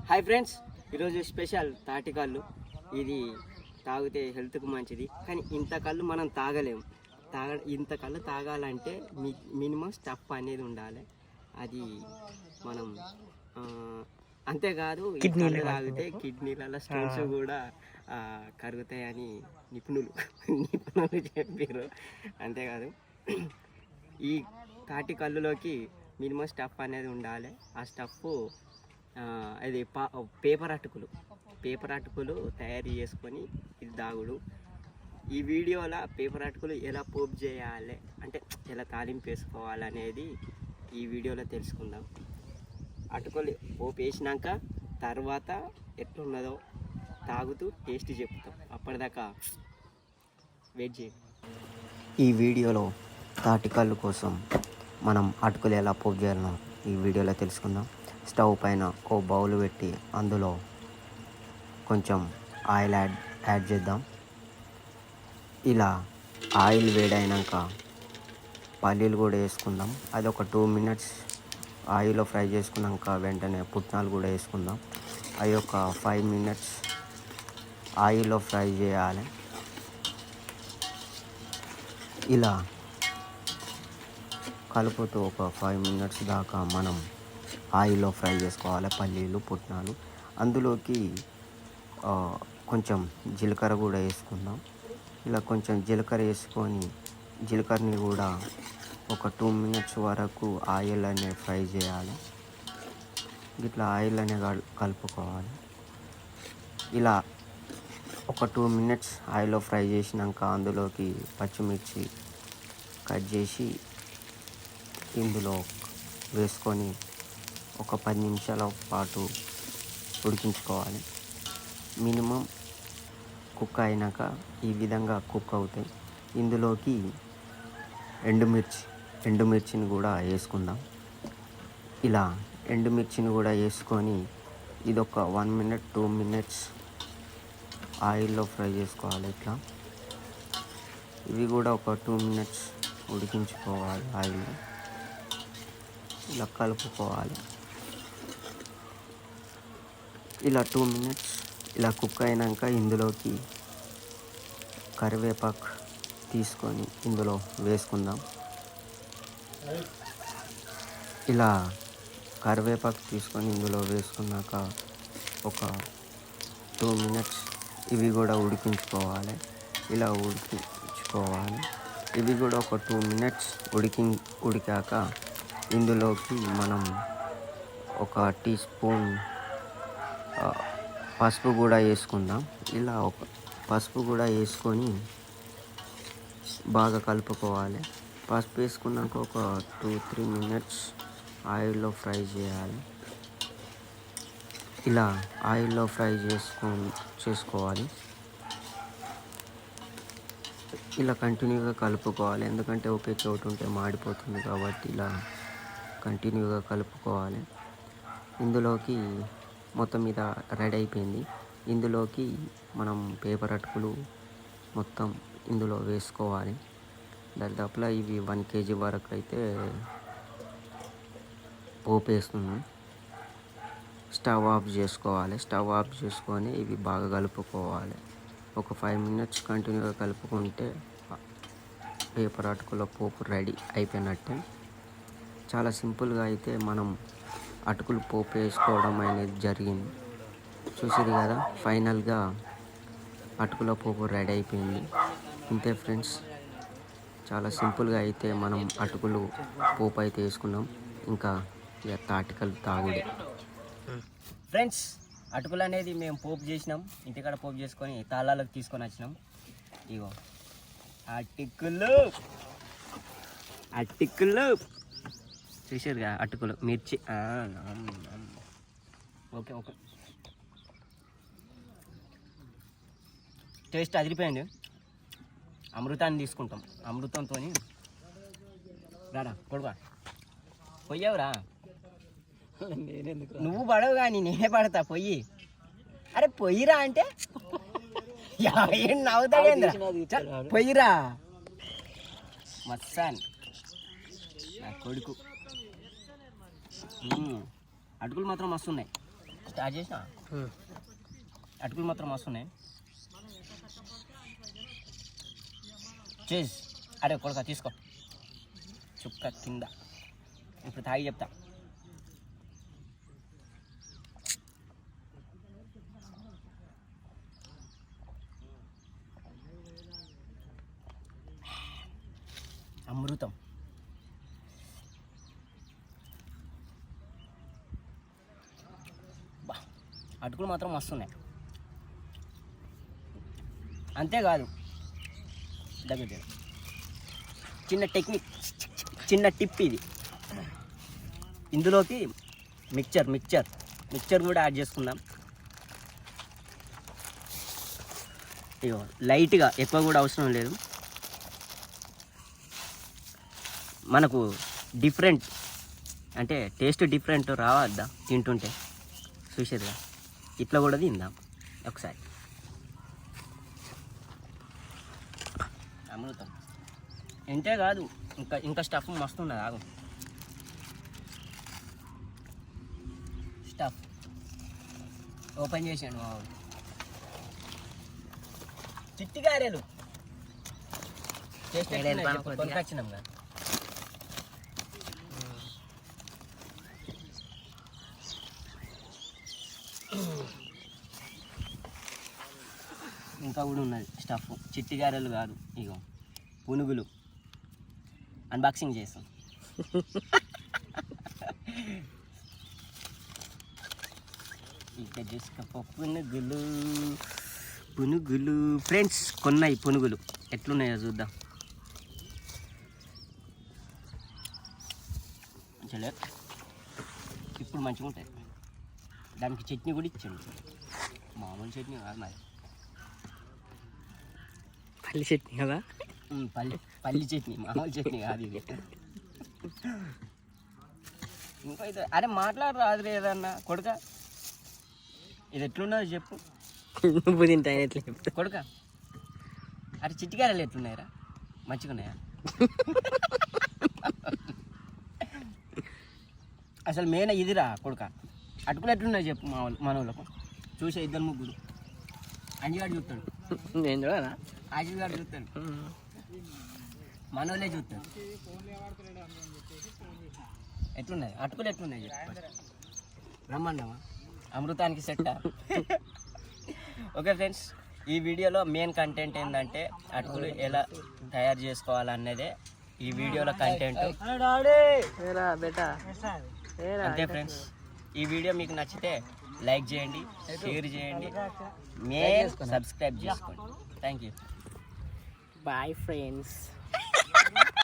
Hi friends, ఈరోజు special తాటి కళ్ళు. ఇది తాగితే హెల్త్కు మంచిది, కానీ ఇంత కళ్ళు మనం తాగలేము. ఇంత కళ్ళు తాగాలంటే మినిమం స్టఫ్ అనేది ఉండాలి. అది మనం అంతేకాదు, కిడ్నీలు తాగితే కిడ్నీలలో స్టోన్స్ కూడా కరుగుతాయని నిపుణులు చెప్పారు. అంతేకాదు, ఈ తాటి కళ్ళులోకి మినిమం స్టఫ్ అనేది ఉండాలి. ఆ స్టఫ్ అది పేపర్ అటుకులు తయారు చేసుకొని ఇది తాగుడు. ఈ వీడియోలో పేపర్ అటుకులు ఎలా పోపు చేయాలి, అంటే ఎలా తాలింపు వేసుకోవాలనేది ఈ వీడియోలో తెలుసుకుందాం. అటుకులు పోపు వేసినాక తర్వాత ఎట్లున్నదో తాగుతూ టేస్ట్ చెప్తాం. అప్పటిదాకా వెయిట్ చేయండి. ఈ వీడియోలో తాటికల్లు కోసం మనం అటుకులు ఎలా పోపు చేయాలనో ఈ వీడియోలో తెలుసుకుందాం. స్టవ్ పైన ఓ బౌల్ పెట్టి అందులో కొంచెం ఆయిల్ యాడ్ చేద్దాం. ఇలా ఆయిల్ వేడైనాక పల్లీలు కూడా వేసుకుందాం. అది ఒక 2 minutes ఆయిల్లో ఫ్రై చేసుకున్నాక వెంటనే పుట్నాలు కూడా వేసుకుందాం. అవి ఒక 5 minutes ఆయిల్లో ఫ్రై చేయాలి. ఇలా కలుపుతూ ఒక 5 minutes దాకా మనం ఆయిల్లో ఫ్రై చేసుకోవాలి పల్లీలు, పుట్నాలు. అందులోకి కొంచెం జీలకర్ర కూడా వేసుకుందాం. ఇలా కొంచెం జీలకర్ర వేసుకొని జీలకర్రని కూడా ఒక 2 minutes వరకు ఆయిల్ అనేది ఫ్రై చేయాలి. ఇట్లా ఆయిల్ అనేది కలుపుకోవాలి. ఇలా ఒక 2 minutes ఆయిల్లో ఫ్రై చేసినాక అందులోకి పచ్చిమిర్చి కట్ చేసి ఇందులో వేసుకొని ఒక 10 నిమిషాల పాటు ఉడికించుకోవాలి. మినిమం కుక్ అయినాక ఈ విధంగా కుక్ అవుతాయి. ఇందులోకి ఎండుమిర్చిని కూడా వేసుకుందాం. ఇలా ఎండుమిర్చిని కూడా వేసుకొని ఇదొక 1 minute 2 minutes ఆయిల్లో ఫ్రై చేసుకోవాలి. ఇట్లా ఇవి కూడా ఒక 2 minutes ఉడికించుకోవాలి ఆయిల్లో. ఇలా కలుపుకోవాలి. ఇలా 2 minutes ఇలా కుక్ అయినాక ఇందులోకి కరివేపాకు తీసుకొని ఇందులో వేసుకుందాం. ఇలా కరివేపాకు తీసుకొని ఇందులో వేసుకున్నాక ఒక 2 minutes ఇవి కూడా ఉడికించుకోవాలి. ఇలా ఉడికించుకోవాలి. ఇవి కూడా ఒక 2 minutes ఉడికాక ఇందులోకి మనం ఒక టీ స్పూన్ పసుపు కూడా వేసుకుందాం. ఇలా ఒక పసుపు కూడా వేసుకొని బాగా కలుపుకోవాలి. పసుపు వేసుకున్నాక ఒక 2-3 minutes ఆయిల్లో ఫ్రై చేయాలి. ఇలా ఆయిల్లో ఫ్రై చేసుకోవాలి. ఇలా కంటిన్యూగా కలుపుకోవాలి. ఎందుకంటే ఒకే చోటు ఉంటే మాడిపోతుంది కాబట్టి ఇలా కంటిన్యూగా కలుపుకోవాలి. ఇందులోకి మొత్తం మీద రెడీ అయిపోయింది. ఇందులోకి మనం పేపర్ అటుకులు మొత్తం ఇందులో వేసుకోవాలి. దాదాపులో ఇవి 1 kg వరకు అయితే పోపు వేస్తున్నాం. స్టవ్ ఆఫ్ చేసుకోవాలి. స్టవ్ ఆఫ్ చేసుకొని ఇవి బాగా కలుపుకోవాలి. ఒక 5 minutes కంటిన్యూగా కలుపుకుంటే పేపర్ అటుకుల పోపు రెడీ అయిపోయినట్టే. చాలా సింపుల్గా అయితే మనం అటుకులు పోపు వేసుకోవడం అనేది జరిగింది. చూసిరు కదా, ఫైనల్గా అటుకుల పోపు రెడీ అయిపోయింది. ఇంతే ఫ్రెండ్స్, చాలా సింపుల్గా అయితే మనం అటుకులు పోపు అయితే వేసుకున్నాం. ఇంకా తాటికలు తాగుడు. ఫ్రెండ్స్, అటుకులు అనేది మేము పోపు చేసినాం. ఇంటికాడ పోపు చేసుకొని తాళాలకు తీసుకొని వచ్చినాం. ఇగో అటుకులు చూసారుగా, అటుకులు, మిర్చి. ఓకే టేస్ట్ అదిరిపోయింది. అమృతాన్ని తీసుకుంటాం. అమృతంతో రాడా కొడుగా పొయ్యవురా. నువ్వు పడవు కానీ నేనే పడతా. పొయ్యి, అరే పొయ్యిరా అంటే నవ్వుతాడేంద్ర. పొయ్యిరా మత్సాన్ నా కొడుకు. అటుకులు మాత్రం మస్తు ఉన్నాయి. స్టార్ట్ చేసిన అటుకులు మాత్రం వస్తున్నాయి. చేజ్ అరే కొడుక తీసుకో చుక్క కింద. ఇప్పుడు తాగి చెప్తా. అమృతం. బా అటుకులు మాత్రం వస్తున్నాయి. అంతేకాదు దగ్గర చిన్న టెక్నిక్, చిన్న టిప్ ఇది. ఇందులోకి మిక్చర్ కూడా యాడ్ చేసుకుందాం. ఇగో లైట్గా, ఎక్కువ కూడా అవసరం లేదు. మనకు డిఫరెంట్ అంటే టేస్ట్ డిఫరెంట్ రావద్దా తింటుంటే? చూసేదిగా ఇట్లా కూడా తిందాం ఒకసారి. అమృతం. ఇంతే కాదు, ఇంకా స్టఫ్ మస్తు ఉన్నది. ఆగు, స్టఫ్ ఓపెన్ చేసాను. చిట్టి గారెలు కొనుకొచ్చినాం కదా. ఇంకా కూడా ఉన్నది స్టఫ్. చిట్టి గారెలు కాదు, ఇగో పునుగులు. అన్బాక్సింగ్ చేస్తాం. ఇక చూసుకో పునుగులు ఫ్రెండ్స్. కొన్నాయి పునుగులు, ఎట్లున్నాయో చూద్దాం. చలే ఇప్పుడు మంచిగా ఉంటాయి. దానికి చట్నీ కూడా ఇచ్చండి. మామూలు చట్నీ కాదు మరి, పల్లి చట్నీ కదా. పల్లి చట్నీ, మామూలు చట్నీ కాదు ఇది. ఇంకా ఇది అరే మాట్లాడరు అది ఏదన్నా కొడుక. ఇది ఎట్లున్నదో చెప్పు. నువ్వు తింటా ఎట్లా కొడుక. అరే చిట్టికాయలు ఎట్లున్నాయిరా? మంచిగా ఉన్నాయా? అసలు మెయిన్ ఇదిరా కొడుక. అటుకులు ఎట్లున్నాయి చెప్పు మన వాళ్ళకు. చూసే ఇద్దరు ముగ్గురు. అంజిగాడు చూస్తాడు, నేను చూడనా? ఆజీగాడు చూస్తాడు, మనోళ్ళే చూస్తాడు. ఎట్లున్నాయి అటుకులు? ఎట్లున్నాయి చెప్పు. రమ్మన్నావా? అమృతానికి సెట్టా? ఓకే ఫ్రెండ్స్, ఈ వీడియోలో మెయిన్ కంటెంట్ ఏంటంటే అటుకులు ఎలా తయారు చేసుకోవాలన్నదే ఈ వీడియోలో కంటెంట్. అంతే ఫ్రెండ్స్, ఈ వీడియో మీకు నచ్చితే లైక్ చేయండి, షేర్ చేయండి, మెయిన్ సబ్స్క్రైబ్ చేసుకోండి. Thank you. Bye friends.